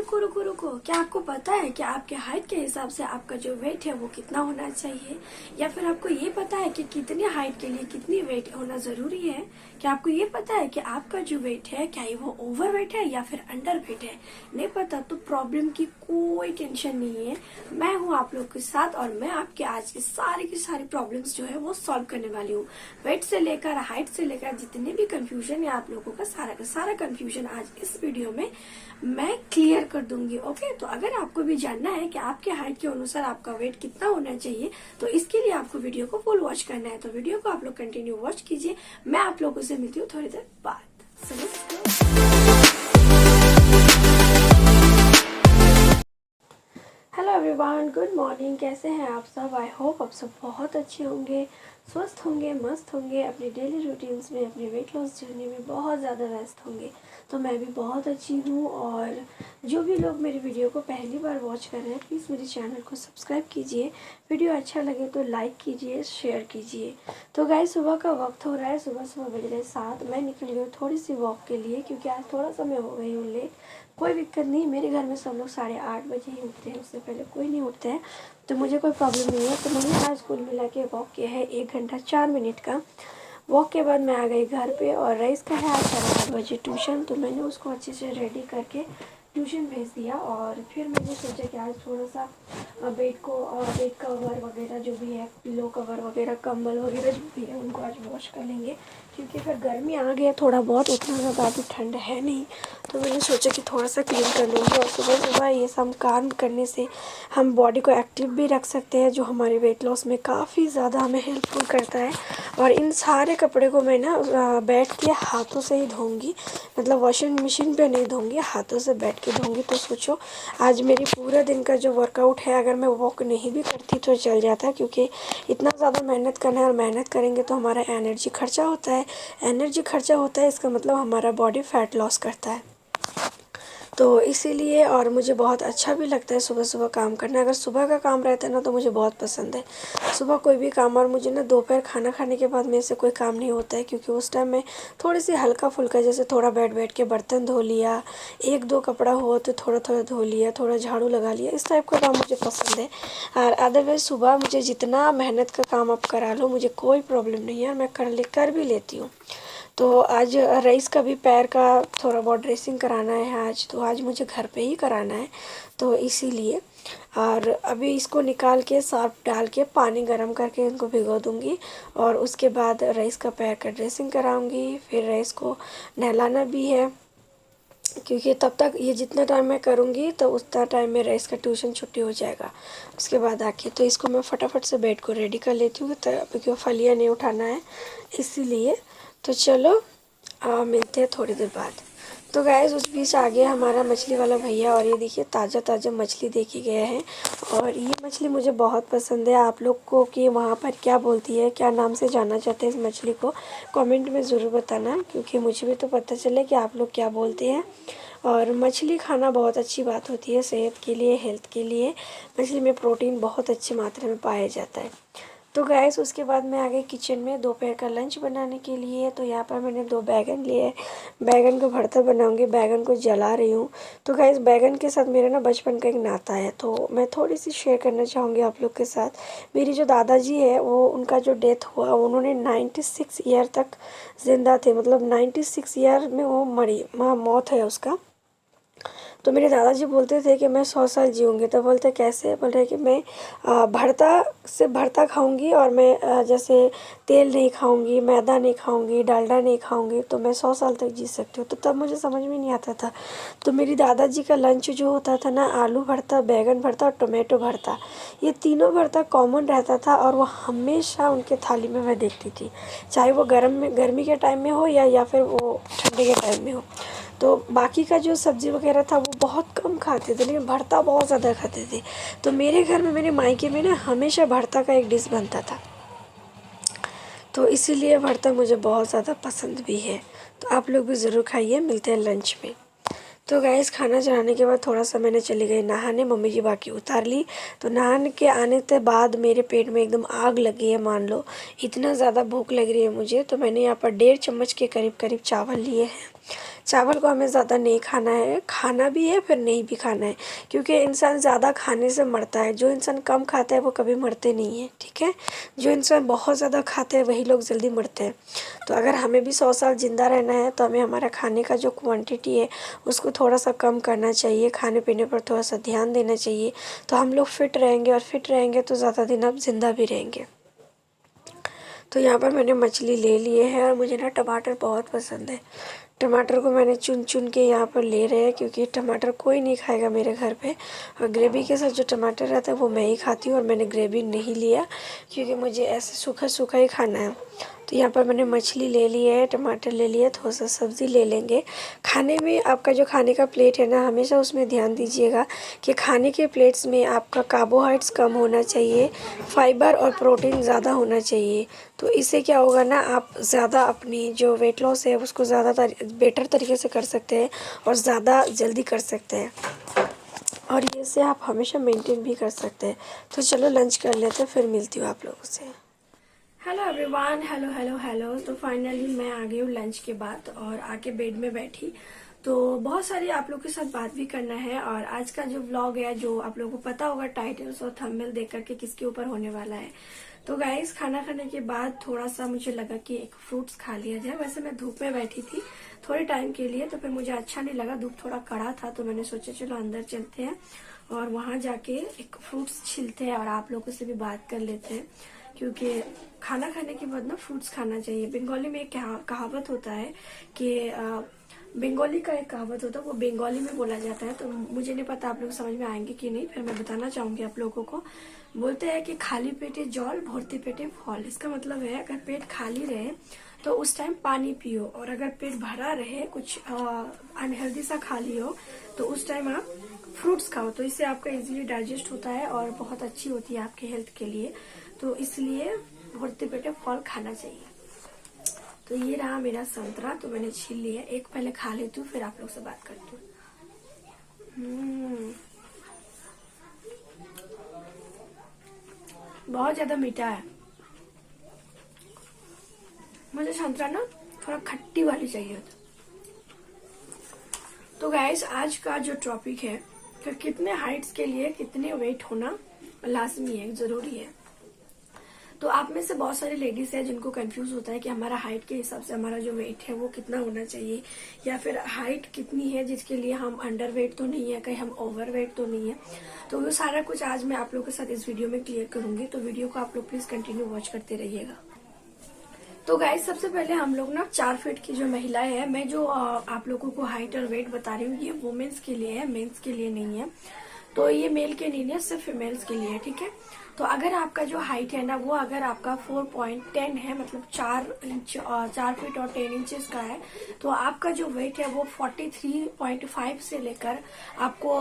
रुको रुको रुको, क्या आपको पता है कि आपके हाइट के हिसाब से आपका जो वेट है वो कितना होना चाहिए? या फिर आपको ये पता है कि कितनी हाइट के लिए कितनी वेट होना जरूरी है? क्या आपको ये पता है कि आपका जो वेट है क्या ये वो ओवर वेट है या फिर अंडर वेट है? नहीं पता तो प्रॉब्लम की कोई टेंशन नहीं है, मैं हूँ आप लोग के साथ और मैं आपके आज की सारी प्रॉब्लम्स जो है वो सॉल्व करने वाली हूँ। वेट से लेकर हाइट से लेकर जितने भी कंफ्यूजन है आप लोगों का सारा कंफ्यूजन आज इस वीडियो में मैं क्लियर कर दूंगी। ओके, तो अगर आपको भी जानना है कि आपके हाइट के अनुसार आपका वेट कितना होना चाहिए तो इसके लिए आपको वीडियो को फुल वॉच करना है। तो वीडियो को आप लोग कंटिन्यू वॉच कीजिए। मैं आप लोगों से मिलती हूँ थोड़ी देर बाद। Hello everyone, good morning. कैसे हैं आप सब? आई होप आप सब बहुत अच्छे होंगे, स्वस्थ होंगे, मस्त होंगे, अपनी डेली रूटीन्स में, अपनी वेट लॉस जर्नी में बहुत ज़्यादा व्यस्त होंगे। तो मैं भी बहुत अच्छी हूँ। और जो भी लोग मेरी वीडियो को पहली बार वॉच कर रहे हैं प्लीज़ मेरे चैनल को सब्सक्राइब कीजिए। वीडियो अच्छा लगे तो लाइक कीजिए, शेयर कीजिए। तो गाइस सुबह का वक्त हो रहा है, सुबह बज रहे 7। मैं निकल गई हूँ थोड़ी सी वॉक के लिए क्योंकि आज थोड़ा सा मैं हो गई हूँ लेट। कोई दिक्कत नहीं, मेरे घर में सब लोग 8:30 बजे ही उठते हैं, उससे पहले कोई नहीं उठते हैं, तो मुझे कोई प्रॉब्लम नहीं है। तो मैंने आज कुल मिला के वॉक किया है 1 घंटा 4 मिनट का। वॉक के बाद मैं आ गई घर पे और रईस का है आज 8:30 बजे ट्यूशन, तो मैंने उसको अच्छे से रेडी करके ट्यूशन भेज दिया। और फिर मैंने सोचा कि आज थोड़ा सा बेड कवर वगैरह जो भी है, पिलो कवर वगैरह, कंबल वगैरह जो भी है उनको आज वॉश कर लेंगे क्योंकि अगर गर्मी आ गई थोड़ा बहुत, उतना ज़्यादा अभी ठंड है नहीं, तो मैंने सोचा कि थोड़ा सा क्लीन कर लूँगी। और सुबह सुबह ये सब काम करने से हम बॉडी को एक्टिव भी रख सकते हैं, जो हमारे वेट लॉस में काफ़ी ज़्यादा हमें हेल्पफुल करता है। और इन सारे कपड़े को मैं ना बैठ के हाथों से ही धोऊंगी, मतलब वॉशिंग मशीन पे नहीं धोऊंगी, हाथों से बैठ के धोऊंगी। तो सोचो आज मेरी पूरा दिन का जो वर्कआउट है, अगर मैं वॉक नहीं भी करती तो चल जाता, क्योंकि इतना ज़्यादा मेहनत करना है और मेहनत करेंगे तो हमारा एनर्जी खर्चा होता है। एनर्जी खर्चा होता है इसका मतलब हमारा बॉडी फैट लॉस करता है। तो इसीलिए, और मुझे बहुत अच्छा भी लगता है सुबह सुबह काम करना। अगर सुबह का काम रहता है ना तो मुझे बहुत पसंद है सुबह कोई भी काम। और मुझे ना दोपहर खाना खाने के बाद मेरे से कोई काम नहीं होता है क्योंकि उस टाइम में थोड़ी सी हल्का फुल्का, जैसे थोड़ा बैठ के बर्तन धो लिया, 1-2 कपड़ा हो तो थोड़ा थोड़ा धो लिया, थोड़ा झाड़ू लगा लिया, इस टाइप का काम मुझे पसंद है। और अदरवाइज़ सुबह मुझे जितना मेहनत का काम आप करा लो मुझे कोई प्रॉब्लम नहीं है और मैं कर भी लेती हूँ। तो आज रईस का भी पैर का थोड़ा बहुत ड्रेसिंग कराना है आज, तो आज मुझे घर पे ही कराना है, तो इसीलिए। और अभी इसको निकाल के सर्फ डाल के पानी गर्म करके इनको भिगो दूंगी और उसके बाद रईस का पैर का ड्रेसिंग कराऊंगी। फिर रईस को नहलाना भी है क्योंकि तब तक ये जितना टाइम मैं करूँगी तो उतना टाइम में रईस का ट्यूशन छुट्टी हो जाएगा। उसके बाद आके तो इसको मैं फटाफट से बेड को रेडी कर लेती हूँ क्योंकि फलियाँ नहीं उठाना है इसीलिए। तो चलो मिलते हैं थोड़ी देर बाद। तो गाइस उस बीच आ गया हमारा मछली वाला भैया और ये देखिए ताज़ा मछली देके गए हैं। और ये मछली मुझे बहुत पसंद है। आप लोग को कि वहाँ पर क्या बोलती है, क्या नाम से जानना चाहते हैं इस मछली को, कमेंट में ज़रूर बताना क्योंकि मुझे भी तो पता चले कि आप लोग क्या बोलते हैं। और मछली खाना बहुत अच्छी बात होती है सेहत के लिए, हेल्थ के लिए। मछली में प्रोटीन बहुत अच्छी मात्रा में पाया जाता है। तो गैस उसके बाद मैं आ गई किचन में दोपहर का लंच बनाने के लिए। तो यहाँ पर मैंने 2 बैगन लिए, बैगन का भरता बनाऊंगी, बैगन को जला रही हूँ। तो गैस बैगन के साथ मेरा ना बचपन का एक नाता है, तो मैं थोड़ी सी शेयर करना चाहूँगी आप लोग के साथ। मेरी जो दादाजी है वो, उनका जो डेथ हुआ, उन्होंने 96 ईयर तक ज़िंदा थे, मतलब 96 ईयर में वो मौत है उसका। तो मेरे दादाजी बोलते थे कि मैं 100 साल जीऊँगी। तो बोलते कैसे, बोल रहे कि मैं भरता से भरता खाऊंगी और मैं जैसे तेल नहीं खाऊंगी, मैदा नहीं खाऊंगी, डालडा नहीं खाऊंगी, तो मैं 100 साल तक जी सकती हूँ। तो तब मुझे समझ में नहीं आता था। तो मेरी दादाजी का लंच जो होता था ना, आलू भरता, बैगन भरता और टोमेटो भरता, ये तीनों भरता कॉमन रहता था और वो हमेशा उनके थाली में मैं देखती थी, चाहे वो गर्मी के टाइम में हो या फिर वो ठंडे के टाइम में हो। तो बाकी का जो सब्ज़ी वगैरह था वो बहुत कम खाते थे लेकिन भरता बहुत ज़्यादा खाते थे। तो मेरे घर में, मेरे मायके में ना हमेशा भरता का एक डिश बनता था, तो इसीलिए भरता मुझे बहुत ज़्यादा पसंद भी है। तो आप लोग भी ज़रूर खाइए। मिलते हैं लंच में। तो गाइस खाना चढ़ाने के बाद थोड़ा सा मैंने चली गई नहाने, मम्मी जी बाकी उतार ली। तो नहाने के आने के बाद मेरे पेट में एकदम आग लगी है, मान लो इतना ज़्यादा भूख लग रही है मुझे। तो मैंने यहाँ पर 1.5 चम्मच के करीब चावल लिए हैं चावल को हमें ज़्यादा नहीं खाना है, खाना भी है फिर नहीं भी खाना है, क्योंकि इंसान ज़्यादा खाने से मरता है। जो इंसान कम खाता है वो कभी मरते नहीं है, ठीक है। जो इंसान बहुत ज़्यादा खाते हैं वही लोग जल्दी मरते हैं। तो अगर हमें भी 100 साल ज़िंदा रहना है तो हमें हमारा खाने का जो क्वांटिटी है उसको थोड़ा सा कम करना चाहिए, खाने पीने पर थोड़ा सा ध्यान देना चाहिए, तो हम लोग फिट रहेंगे, और फिट रहेंगे तो ज़्यादा दिन अब ज़िंदा भी रहेंगे। तो यहाँ पर मैंने मछली ले लिए है, और मुझे ना टमाटर बहुत पसंद है। टमाटर को मैंने चुन चुन के यहाँ पर ले रहे हैं, क्योंकि टमाटर कोई नहीं खाएगा मेरे घर पे, और ग्रेवी के साथ जो टमाटर रहता है वो मैं ही खाती हूँ। और मैंने ग्रेवी नहीं लिया क्योंकि मुझे ऐसे सूखा सूखा ही खाना है। तो यहाँ पर मैंने मछली ले ली है, टमाटर ले लिया, थोड़ा सा सब्ज़ी ले लेंगे। खाने में आपका जो खाने का प्लेट है ना, हमेशा उसमें ध्यान दीजिएगा कि खाने के प्लेट्स में आपका कार्बोहाइड्रेट्स कम होना चाहिए, फाइबर और प्रोटीन ज़्यादा होना चाहिए। तो इससे क्या होगा ना, आप ज़्यादा अपनी जो वेट लॉस है उसको ज़्यादा बेटर तरीके से कर सकते हैं और ज़्यादा जल्दी कर सकते हैं, और इससे आप हमेशा मेंटेन भी कर सकते हैं। तो चलो लंच कर लेते हैं, फिर मिलती हूँ आप लोगों से। Hello everyone, hello hello hello. तो फाइनली मैं आ गई हूँ लंच के बाद, और आके बेड में बैठी। तो बहुत सारी आप लोगों के साथ बात भी करना है, और आज का जो व्लॉग है, जो आप लोगों को पता होगा टाइटल्स और थंबनेल देख करके किसके ऊपर होने वाला है। तो गाइस, खाना खाने के बाद थोड़ा सा मुझे लगा कि एक फ्रूट्स खा लिया जाए। वैसे मैं धूप में बैठी थी थोड़े टाइम के लिए, तो फिर मुझे अच्छा नहीं लगा, धूप थोड़ा कड़ा था, तो मैंने सोचा चलो अंदर चलते हैं और वहां जाके एक फ्रूट्स छिलते हैं और आप लोगों से भी बात कर लेते हैं, क्योंकि खाना खाने के बाद ना फ्रूट्स खाना चाहिए। बंगाली में एक कहावत होता है कि बंगाली का एक कहावत होता है, वो बंगाली में बोला जाता है, तो मुझे नहीं पता आप लोग समझ में आएंगे कि नहीं, फिर मैं बताना चाहूंगी आप लोगों को। बोलते हैं कि खाली पेटे जल, भरते पेटे फल। इसका मतलब है अगर पेट खाली रहे तो उस टाइम पानी पियो, और अगर पेट भरा रहे, कुछ अनहेल्दी सा खा लियो, तो उस टाइम आप फ्रूट्स खाओ। तो इससे आपका इजीली डाइजेस्ट होता है और बहुत अच्छी होती है आपके हेल्थ के लिए। तो इसलिए भरते पेटे फल खाना चाहिए। तो ये रहा मेरा संतरा, तो मैंने छील लिया। एक पहले खा लेती हूँ, फिर आप लोग से बात करती हूँ। बहुत ज्यादा मीठा है। मुझे संतरा ना थोड़ा खट्टी वाली चाहिए था। तो गाइस, आज का जो टॉपिक है कि कितने हाइट्स के लिए कितने वेट होना लाजमी है, जरूरी है। तो आप में से बहुत सारी लेडीज है जिनको कंफ्यूज होता है कि हमारा हाइट के हिसाब से हमारा जो वेट है वो कितना होना चाहिए, या फिर हाइट कितनी है जिसके लिए हम अंडर वेट तो नहीं है, कहीं हम ओवर वेट तो नहीं है। तो वो सारा कुछ आज मैं आप लोगों के साथ इस वीडियो में क्लियर करूंगी, तो वीडियो को आप लोग प्लीज कंटिन्यू वॉच करते रहिएगा। तो गाइस, सबसे पहले हम लोग ना 4 फीट की जो महिलाएं है, मैं जो आप लोगों को हाइट और वेट बता रही हूँ, ये वुमेन्स के लिए है, मेंस के लिए नहीं है। तो ये मेल के नहीं है, सिर्फ फीमेल्स के लिए है, ठीक है। तो अगर आपका जो हाइट है ना, वो अगर आपका 4.10 है, मतलब 4 फीट और 10 इंचेस का है, तो आपका जो वेट है वो 43.5 से लेकर आपको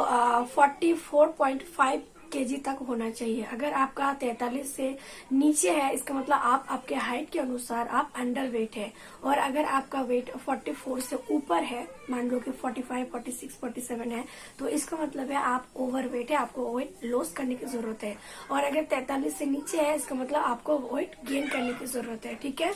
44.5 केजी तक होना चाहिए। अगर आपका 43 से नीचे है, इसका मतलब आप आपके हाइट के अनुसार आप अंडर वेट है। और अगर आपका वेट 44 से ऊपर है, मान लो कि 45, 46, 47 है, तो इसका मतलब है आप ओवर वेट है, आपको वेट लॉस करने की जरूरत है। और अगर 43 से नीचे है, इसका मतलब आपको वेट गेन करने की जरूरत है, ठीक है।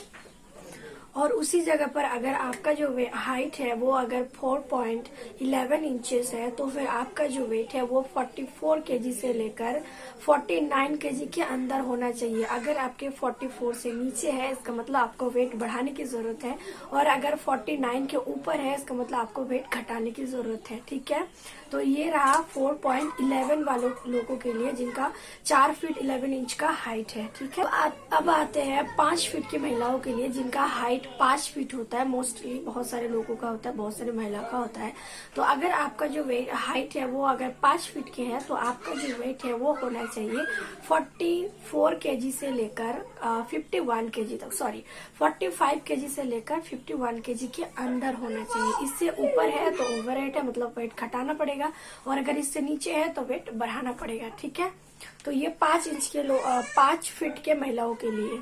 और उसी जगह पर अगर आपका जो हाइट है वो अगर 4.11 इंचेस है, तो फिर आपका जो वेट है वो 44 केजी से लेकर 49 केजी के अंदर होना चाहिए। अगर आपके 44 से नीचे है, इसका मतलब आपको वेट बढ़ाने की जरूरत है, और अगर 49 के ऊपर है, इसका मतलब आपको वेट घटाने की जरूरत है, ठीक है। तो ये रहा 4.11 वालों लोगों के लिए जिनका 4 फीट 11 इंच का हाइट है, ठीक है। अब आते हैं 5 फीट की महिलाओं के लिए जिनका हाइट 5 फीट होता है। मोस्टली बहुत सारे लोगों का होता है, बहुत सारे महिलाओं का होता है। तो अगर आपका जो हाइट है वो अगर 5 फीट के है, तो आपका जो वेट है वो होना चाहिए 44 केजी से लेकर 51 केजी तक, सॉरी 45 केजी से लेकर 51 केजी के अंदर होना चाहिए। इससे ऊपर है तो ओवर वेट है, मतलब वेट घटाना पड़ेगा, और अगर इससे नीचे है तो वेट बढ़ाना पड़ेगा, ठीक है। तो ये 5 फीट के महिलाओं के लिए।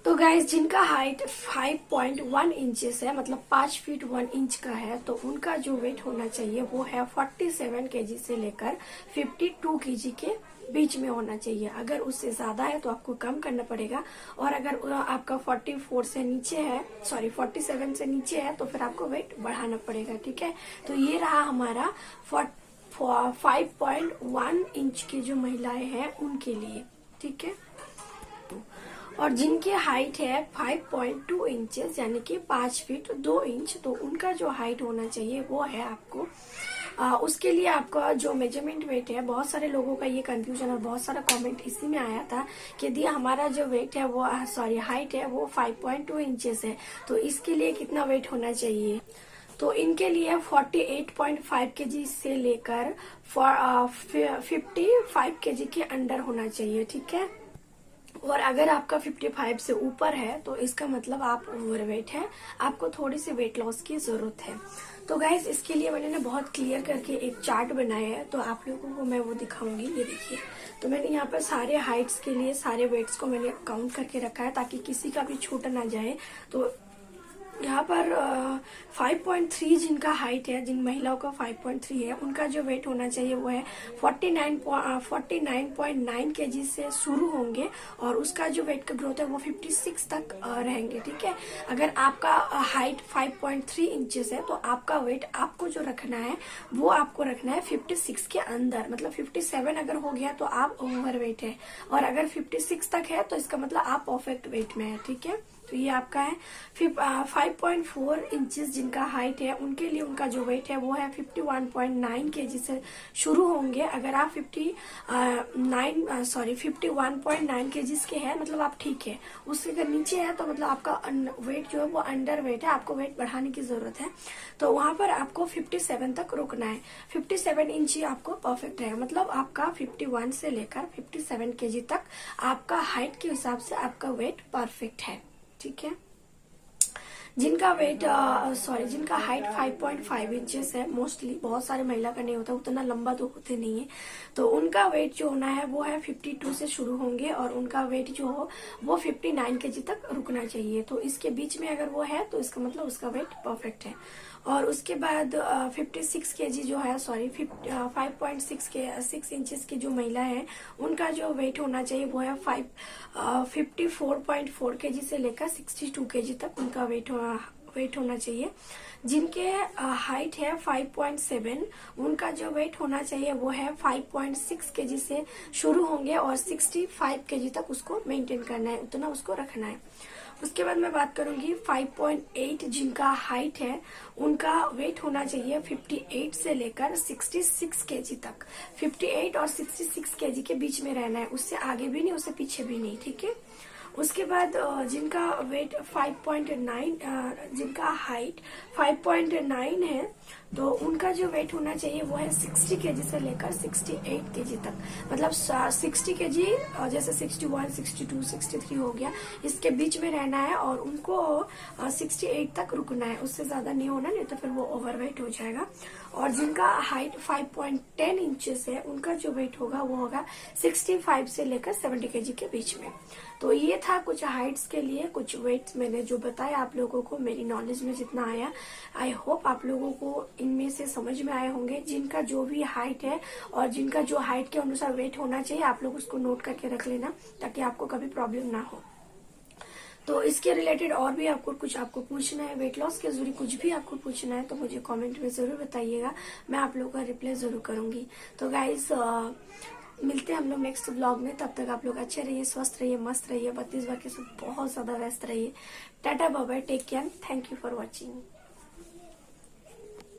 तो गाइज जिनका हाइट 5.1 इंचेस है, मतलब 5 फीट 1 इंच का है, तो उनका जो वेट होना चाहिए वो है 47 केजी से लेकर 52 केजी के बीच में होना चाहिए। अगर उससे ज्यादा है तो आपको कम करना पड़ेगा, और अगर आपका 44 से नीचे है, सॉरी 47 से नीचे है, तो फिर आपको वेट बढ़ाना पड़ेगा। ठीक है, तो ये रहा हमारा 5.1 इंच की जो महिलाएं हैं उनके लिए। ठीक है, और जिनकी हाइट है 5.2 इंचेस यानी कि 5 फीट 2 इंच, तो उनका जो हाइट होना चाहिए वो है आपको उसके लिए आपका जो मेजरमेंट वेट है, बहुत सारे लोगों का ये कंफ्यूजन और बहुत सारा कमेंट इसी में आया था कि दी हमारा जो वेट है वो सॉरी हाइट है वो 5.2 इंचेस है, तो इसके लिए कितना वेट होना चाहिए। तो इनके लिए 48.5 केजी से लेकर 55 केजी के अंडर होना चाहिए। ठीक है, और अगर आपका 55 से ऊपर है तो इसका मतलब आप ओवरवेट है, आपको थोड़ी सी वेट लॉस की जरूरत है। तो गाइज इसके लिए मैंने ना बहुत क्लियर करके एक चार्ट बनाया है, तो आप लोगों को मैं वो दिखाऊंगी। ये देखिए, तो मैंने यहाँ पर सारे हाइट्स के लिए सारे वेट्स को मैंने काउंट करके रखा है ताकि किसी का भी छूट ना जाए। तो यहाँ पर 5.3 जिनका हाइट है, जिन महिलाओं का 5.3 है, उनका जो वेट होना चाहिए वो है 49.9 केजी से शुरू होंगे, और उसका जो वेट का ग्रोथ है वो 56 तक रहेंगे। ठीक है, अगर आपका हाइट 5.3 इंचेस है तो आपका वेट आपको जो रखना है वो आपको रखना है 56 के अंदर, मतलब 57 अगर हो गया तो आप ओवर वेट है, और अगर 56 तक है तो इसका मतलब आप परफेक्ट वेट में है। ठीक है, तो ये आपका है 5.4 इंचेस जिनका हाइट है, उनके लिए उनका जो वेट है वो है 51.9 केजी से शुरू होंगे। अगर आप 51.9 केजीज के हैं, मतलब आप ठीक है। उससे अगर नीचे है तो मतलब आपका वेट जो है वो अंडर वेट है, आपको वेट बढ़ाने की जरूरत है। तो वहां पर आपको 57 तक रुकना है। 57 इंच ही आपको परफेक्ट है, मतलब आपका 51 से लेकर 57 केजी तक आपका हाइट के हिसाब से आपका वेट परफेक्ट है। ठीक है, जिनका वेट जिनका हाइट 5.5 इंचेस है, मोस्टली बहुत सारे महिला का नहीं होता, उतना लंबा तो होते नहीं है, तो उनका वेट जो होना है वो है 52 से शुरू होंगे, और उनका वेट जो हो वो 59 केजी तक रुकना चाहिए। तो इसके बीच में अगर वो है तो इसका मतलब उसका वेट परफेक्ट है। और उसके बाद 56 केजी जो है, 5.6 इंचेस की जो महिला है, उनका जो वेट होना चाहिए वो है 54.4 केजी से लेकर 62 केजी तक उनका वेट होना चाहिए। जिनके हाइट है 5.7, उनका जो वेट होना चाहिए वो है 5.6 केजी से शुरू होंगे, और 65 केजी तक उसको मेंटेन करना है, उतना उसको रखना है। उसके बाद मैं बात करूंगी 5.8 जिनका हाइट है, उनका वेट होना चाहिए 58 से लेकर 66 केजी तक। 58 और 66 केजी के बीच में रहना है, उससे आगे भी नहीं उससे पीछे भी नहीं। ठीक है, उसके बाद जिनका वेट 5.9 जिनका हाइट 5.9 है, तो उनका जो वेट होना चाहिए वो है 60 केजी से लेकर 68 केजी तक, मतलब 60 केजी, जैसे 61, 62, 63 हो गया, इसके बीच में रहना है, और उनको 68 तक रुकना है, उससे ज्यादा नहीं होना, नहीं तो फिर वो ओवरवेट हो जाएगा। और जिनका हाइट 5.10 इंचेस है, उनका जो वेट होगा वो होगा 65 से लेकर 70 केजी के बीच में। तो ये था कुछ हाइट्स के लिए कुछ वेट्स मैंने जो बताया आप लोगों को, मेरी नॉलेज में जितना आया। आई होप आप लोगों को इनमें से समझ में आए होंगे। जिनका जो भी हाइट है और जिनका जो हाइट के अनुसार वेट होना चाहिए, आप लोग उसको नोट करके रख लेना ताकि आपको कभी प्रॉब्लम ना हो। तो इसके रिलेटेड और भी आपको पूछना है, वेट लॉस के जरूरी कुछ भी आपको पूछना है, तो मुझे कमेंट में जरूर बताइएगा, मैं आप लोगों का रिप्लाई जरूर करूंगी। तो गाइज मिलते हैं हम लोग नेक्स्ट व्लॉग में, तब तक आप लोग अच्छे रहिए, स्वस्थ रहिए, मस्त रहिए, 32 बार के साथ बहुत ज्यादा व्यस्त रहिए। Ta-ta bye bye, take care, thank you for watching.